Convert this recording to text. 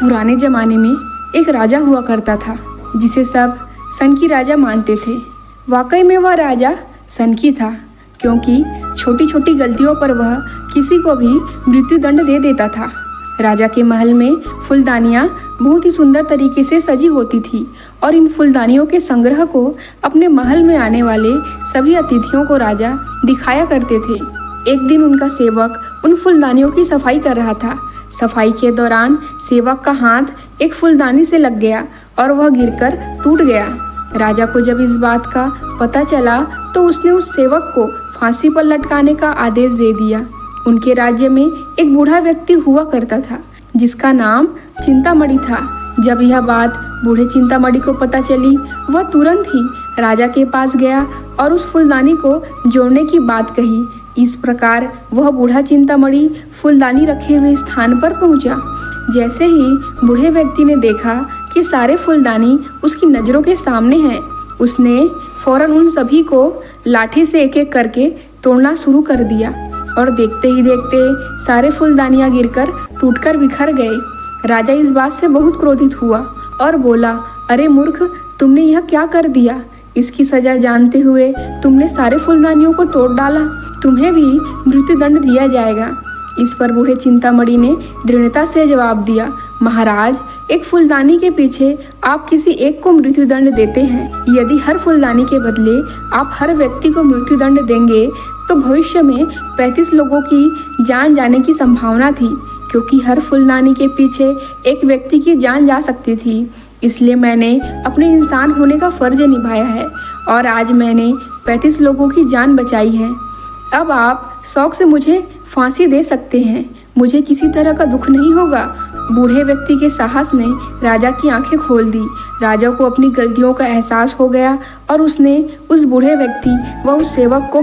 पुराने जमाने में एक राजा हुआ करता था जिसे सब सनकी राजा मानते थे। वाकई में वह राजा सनकी था, क्योंकि छोटी छोटी गलतियों पर वह किसी को भी मृत्युदंड दे देता था। राजा के महल में फूलदानियाँ बहुत ही सुंदर तरीके से सजी होती थी और इन फूलदानियों के संग्रह को अपने महल में आने वाले सभी अतिथियों को राजा दिखाया करते थे। एक दिन उनका सेवक उन फूलदानियों की सफाई कर रहा था। सफाई के दौरान सेवक का हाथ एक फूलदानी से लग गया और वह गिरकर टूट गया। राजा को जब इस बात का पता चला तो उसने उस सेवक को फांसी पर लटकाने का आदेश दे दिया। उनके राज्य में एक बूढ़ा व्यक्ति हुआ करता था जिसका नाम चिंतामणि था। जब यह बात बूढ़े चिंतामणि को पता चली, वह तुरंत ही राजा के पास गया और उस फूलदानी को जोड़ने की बात कही। इस प्रकार वह बूढ़ा चिंतामणि फूलदानी रखे हुए स्थान पर पहुंचा। जैसे ही बूढ़े व्यक्ति ने देखा कि सारे फूलदानी उसकी नज़रों के सामने हैं, उसने फौरन उन सभी को लाठी से एक एक करके तोड़ना शुरू कर दिया और देखते ही देखते सारे फूलदानियाँ गिरकर टूटकर बिखर गए। राजा इस बात से बहुत क्रोधित हुआ और बोला, अरे मूर्ख, तुमने यह क्या कर दिया? इसकी सजा जानते हुए तुमने सारे फूलदानियों को तोड़ डाला, तुम्हें भी मृत्युदंड दिया जाएगा। इस पर बूढ़े चिंतामणि ने दृढ़ता से जवाब दिया, महाराज, एक फूलदानी के पीछे आप किसी एक को मृत्युदंड देते हैं। यदि हर फूलदानी के बदले आप हर व्यक्ति को मृत्युदंड देंगे तो भविष्य में 35 लोगों की जान जाने की संभावना थी, क्योंकि हर फूलदानी के पीछे एक व्यक्ति की जान जा सकती थी। इसलिए मैंने अपने इंसान होने का फर्ज निभाया है और आज मैंने 35 लोगों की जान बचाई है। अब आप शौक से मुझे फांसी दे सकते हैं, मुझे किसी तरह का दुख नहीं होगा। बूढ़े व्यक्ति के साहस ने राजा की आंखें खोल दी। राजा को अपनी गलतियों का एहसास हो गया और उसने उस बूढ़े व्यक्ति व उस सेवक को